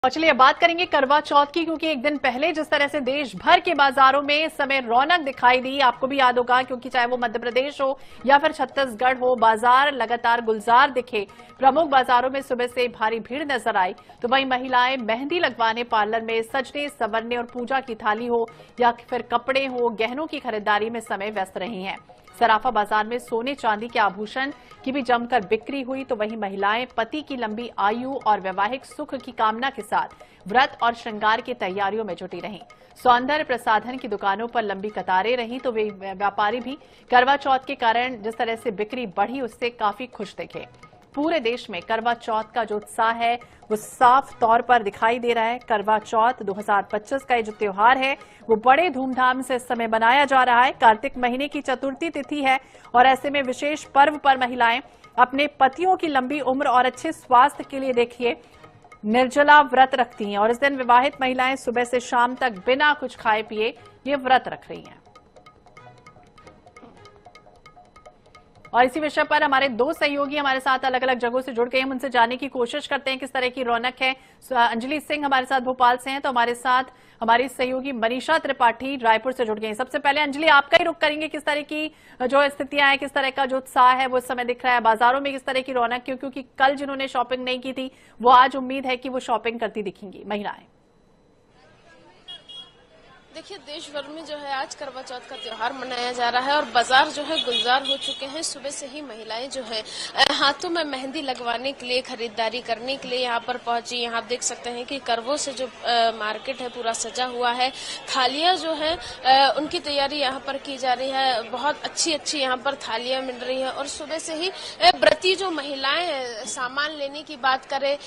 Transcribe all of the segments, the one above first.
और चलिए अब बात करेंगे करवा चौथ की, क्योंकि एक दिन पहले जिस तरह से देश भर के बाजारों में इस समय रौनक दिखाई दी, आपको भी याद होगा, क्योंकि चाहे वो मध्य प्रदेश हो या फिर छत्तीसगढ़ हो, बाजार लगातार गुलजार दिखे। प्रमुख बाजारों में सुबह से भारी भीड़ नजर आई, तो वहीं महिलाएं मेहंदी लगवाने, पार्लर में सजने संवरने और पूजा की थाली हो या फिर कपड़े हो, गहनों की खरीदारी में समय व्यस्त रही हैं। सराफा बाजार में सोने चांदी के आभूषण की भी जमकर बिक्री हुई, तो वहीं महिलाएं पति की लंबी आयु और वैवाहिक सुख की कामना के साथ व्रत और श्रृंगार की तैयारियों में जुटी रहीं। सौंदर्य प्रसाधन की दुकानों पर लंबी कतारें रहीं, तो वे व्यापारी भी करवा चौथ के कारण जिस तरह से बिक्री बढ़ी उससे काफी खुश दिखे। पूरे देश में करवा चौथ का जो उत्साह है वो साफ तौर पर दिखाई दे रहा है। करवा चौथ 2025 का ये जो त्योहार है वो बड़े धूमधाम से इस समय मनाया जा रहा है। कार्तिक महीने की चतुर्थी तिथि है और ऐसे में विशेष पर्व पर महिलाएं अपने पतियों की लंबी उम्र और अच्छे स्वास्थ्य के लिए देखिए निर्जला व्रत रखती हैं, और इस दिन विवाहित महिलाएं सुबह से शाम तक बिना कुछ खाए पिए ये व्रत रख रही हैं। और इसी विषय पर हमारे दो सहयोगी हमारे साथ अलग अलग जगहों से जुड़ गए, हम उनसे जानने की कोशिश करते हैं किस तरह की रौनक है। अंजलि सिंह हमारे साथ भोपाल से हैं, तो हमारे साथ हमारी सहयोगी मनीषा त्रिपाठी रायपुर से जुड़ गई हैं। सबसे पहले अंजलि, आपका ही रुख करेंगे, किस तरह की जो स्थितियां हैं, किस तरह का जो उत्साह है वो इस समय दिख रहा है बाजारों में, किस तरह की रौनक, क्योंकि कल जिन्होंने शॉपिंग नहीं की थी वो आज उम्मीद है कि वो शॉपिंग करती दिखेंगी महिलाएं। देखिए, देश भर में जो है आज करवा चौथ का त्योहार मनाया जा रहा है और बाजार जो है गुलजार हो चुके हैं। सुबह से ही महिलाएं जो है हाथों में मेहंदी लगवाने के लिए, खरीदारी करने के लिए यहाँ पर पहुंची। यहाँ आप देख सकते हैं कि करवों से जो मार्केट है पूरा सजा हुआ है। थालियां जो है उनकी तैयारी यहाँ पर की जा रही है। बहुत अच्छी अच्छी यहाँ पर थालियां मिल रही है और सुबह से ही व्रती जो महिलाएं सामान लेने की बात करें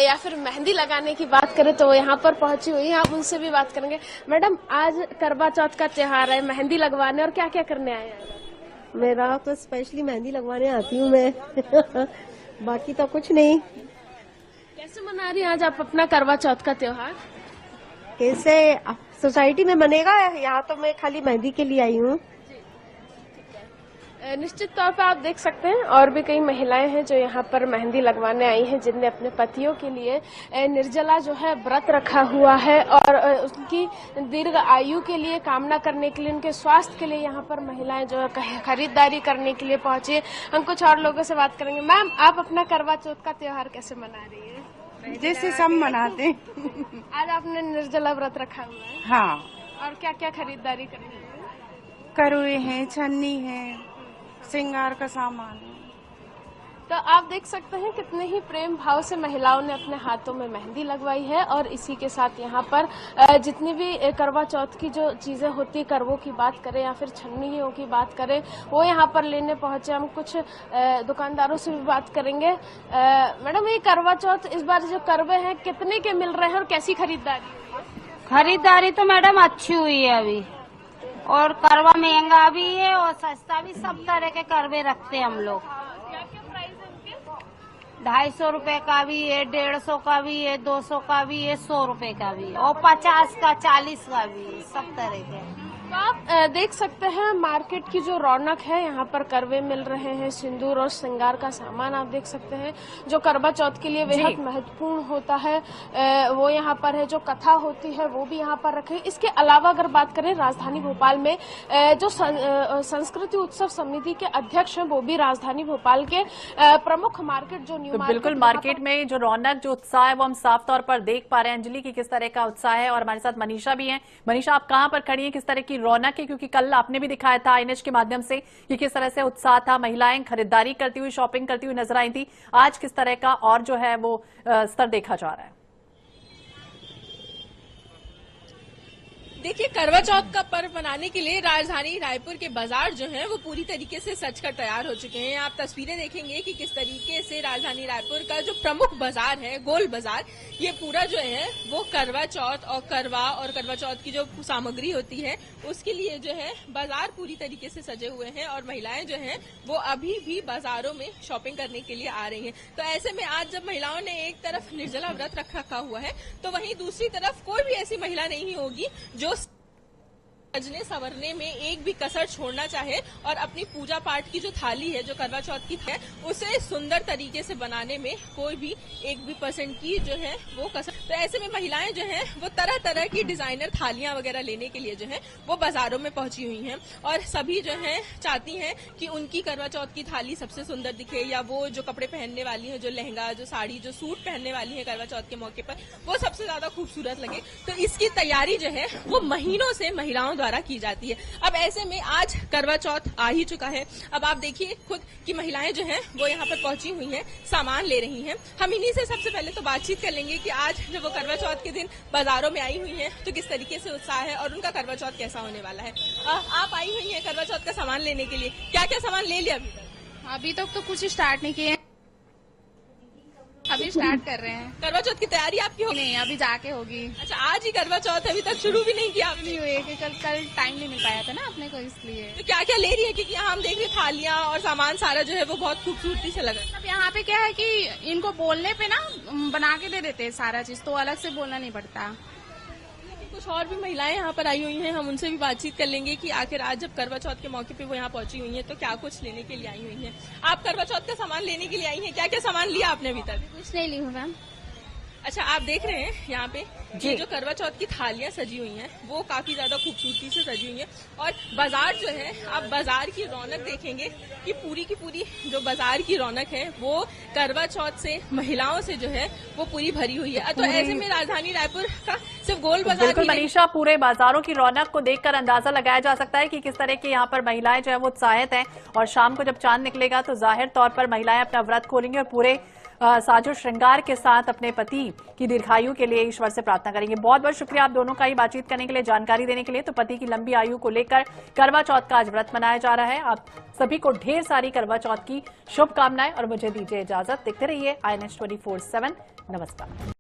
या फिर मेहंदी लगाने की बात करें तो यहाँ पर पहुंची हुई है। आप उनसे भी बात करेंगे। मैडम, आज करवा चौथ का त्योहार है, मेहंदी लगवाने और क्या क्या करने आए हैं? मेरा तो स्पेशली मेहंदी लगवाने आती हूँ मैं बाकी तो कुछ नहीं। कैसे मना रही हैं आज आप अपना करवा चौथ का त्योहार? कैसे सोसाइटी में मनेगा, यहाँ तो मैं खाली मेहंदी के लिए आई हूँ। निश्चित तौर पर आप देख सकते हैं और भी कई महिलाएं हैं जो यहाँ पर मेहंदी लगवाने आई हैं, जिनने अपने पतियों के लिए निर्जला जो है व्रत रखा हुआ है और उनकी दीर्घ आयु के लिए कामना करने के लिए, उनके स्वास्थ्य के लिए यहाँ पर महिलाएं जो है खरीदारी करने के लिए पहुंची। हम कुछ और लोगों से बात करेंगे। मैम, आप अपना करवा चौथ का त्योहार कैसे मना रही है? जैसे सब मनाते हैं। आज आपने निर्जला व्रत रखा हुआ है? हाँ। और क्या क्या खरीदारी करनी है? करुए हैं, छन्नी है, श्रृंगार का सामान है। तो आप देख सकते हैं कितने ही प्रेम भाव से महिलाओं ने अपने हाथों में मेहंदी लगवाई है और इसी के साथ यहाँ पर जितनी भी करवा चौथ की जो चीजें होती, करवों की बात करें या फिर छन्नियों की बात करें, वो यहाँ पर लेने पहुंचे। हम कुछ दुकानदारों से भी बात करेंगे। मैडम, ये करवा चौथ इस बार जो करवे हैं कितने के मिल रहे हैं और कैसी खरीदारी? खरीदारी तो मैडम अच्छी हुई है अभी, और करवा महंगा भी है और सस्ता भी। सब तरह के करवे रखते हैं हम लोग। क्या क्या प्राइस है उनके? 250 रुपए का भी है, 150 का भी है, 200 का भी है, 100 रुपए का भी है और 50 का, 40 का भी है, सब तरह के। तो आप देख सकते हैं मार्केट की जो रौनक है, यहाँ पर करवे मिल रहे हैं, सिंदूर और श्रृंगार का सामान आप देख सकते हैं जो करवा चौथ के लिए बेहद महत्वपूर्ण होता है वो यहाँ पर है। जो कथा होती है वो भी यहाँ पर रखे। इसके अलावा अगर बात करें राजधानी भोपाल में जो संस्कृति उत्सव समिति के अध्यक्ष हैं वो भी राजधानी भोपाल के प्रमुख मार्केट जो न्यू मार्केट, बिल्कुल मार्केट में जो रौनक, जो उत्साह है वो हम साफ तौर पर देख पा रहे हैं अंजलि की किस तरह का उत्साह है। और हमारे साथ मनीषा भी है। मनीषा, आप कहाँ पर खड़ी हैं, किस तरह की रौनक है, क्योंकि कल आपने भी दिखाया था आईएनएच के माध्यम से कि किस तरह से उत्साह था, महिलाएं खरीदारी करती हुई, शॉपिंग करती हुई नजर आई थी। आज किस तरह का और जो है वो स्तर देखा जा रहा है? देखिए, करवा चौथ का पर्व मनाने के लिए राजधानी रायपुर के बाजार जो हैं वो पूरी तरीके से सजकर तैयार हो चुके हैं। आप तस्वीरें देखेंगे कि किस तरीके से राजधानी रायपुर का जो प्रमुख बाजार है, गोल बाजार, ये पूरा जो है वो करवा चौथ और करवा चौथ की जो सामग्री होती है उसके लिए जो है बाजार पूरी तरीके से सजे हुए हैं और महिलाएं जो हैं वो अभी भी बाजारों में शॉपिंग करने के लिए आ रही हैं। तो ऐसे में आज जब महिलाओं ने एक तरफ निर्जला व्रत रखा हुआ है तो वहीं दूसरी तरफ कोई भी ऐसी महिला नहीं होगी जो सजने संवरने में एक भी कसर छोड़ना चाहे और अपनी पूजा पाठ की जो थाली है, जो करवा चौथ की है, उसे सुंदर तरीके से बनाने में कोई भी 1% की जो है वो कसर। तो ऐसे में महिलाएं जो हैं वो तरह तरह की डिजाइनर थालियां वगैरह लेने के लिए जो है वो बाजारों में पहुंची हुई हैं और सभी जो है चाहती हैं कि उनकी करवा चौथ की थाली सबसे सुंदर दिखे, या वो जो कपड़े पहनने वाली है, जो लहंगा, जो साड़ी, जो सूट पहनने वाली है करवा चौथ के मौके पर, वो सबसे ज्यादा खूबसूरत लगे। तो इसकी तैयारी जो है वो महीनों से महिलाओं द्वारा की जाती है। अब ऐसे में आज करवा चौथ आ ही चुका है। अब आप देखिए खुद की महिलाएं जो हैं वो यहाँ पर पहुंची हुई हैं, सामान ले रही हैं। हम इन्हीं से सबसे पहले तो बातचीत कर लेंगे कि आज जब वो करवा चौथ के दिन बाजारों में आई हुई हैं तो किस तरीके से उत्साह है और उनका करवा चौथ कैसा होने वाला है। आप आई हुई हैं करवा चौथ का सामान लेने के लिए, क्या क्या सामान ले लिया अभी तक तो कुछ स्टार्ट नहीं किए, अभी स्टार्ट कर रहे हैं। करवा चौथ की तैयारी आपकी होगी? नहीं, अभी जाके होगी। अच्छा, आज ही करवा चौथ, अभी तक शुरू भी नहीं किया आपने? नहीं हुई कि कल टाइम नहीं मिल पाया था ना अपने को, इसलिए। तो क्या क्या ले रही है? क्योंकि यहाँ हम देख रहे थालियां और सामान सारा जो है वो बहुत खूबसूरती से लगा। अब यहाँ पे क्या है कि इनको बोलने पे ना बना के दे देते हैं सारा चीज, तो अलग से बोलना नहीं पड़ता। कुछ और भी महिलाएं यहाँ पर आई हुई हैं, हम उनसे भी बातचीत कर लेंगे कि आखिर आज जब करवा चौथ के मौके पे वो यहाँ पहुंची हुई हैं तो क्या कुछ लेने के लिए आई हुई हैं। आप करवा चौथ का सामान लेने के लिए आई हैं, क्या क्या सामान लिया आपने अभी तक? कुछ नहीं ली हूँ मैम। अच्छा, आप देख रहे हैं यहाँ पे ये जो करवा चौथ की थालियां सजी हुई हैं वो काफी ज्यादा खूबसूरती से सजी हुई हैं और बाजार जो है, आप बाजार की रौनक देखेंगे कि पूरी की पूरी जो बाजार की रौनक है वो करवा चौथ से, महिलाओं से जो है वो पूरी भरी हुई है। तो ऐसे में राजधानी रायपुर का सिर्फ गोल बाजार, बिल्कुल मनीषा, पूरे बाजारों की रौनक को देखकर अंदाजा लगाया जा सकता है कि किस तरह के यहाँ पर महिलाएं जो है वो उत्साहित हैं और शाम को जब चांद निकलेगा तो जाहिर तौर पर महिलाएं अपना व्रत खोलेंगी और पूरे साजो श्रृंगार के साथ अपने पति की दीर्घायु के लिए ईश्वर से प्रार्थना करेंगे। बहुत बहुत शुक्रिया आप दोनों का ही बातचीत करने के लिए, जानकारी देने के लिए। तो पति की लंबी आयु को लेकर करवा चौथ का आज व्रत मनाया जा रहा है। आप सभी को ढेर सारी करवा चौथ की शुभकामनाएं और मुझे दीजिए इजाजत। देखते रहिए INS 24/7। नमस्कार।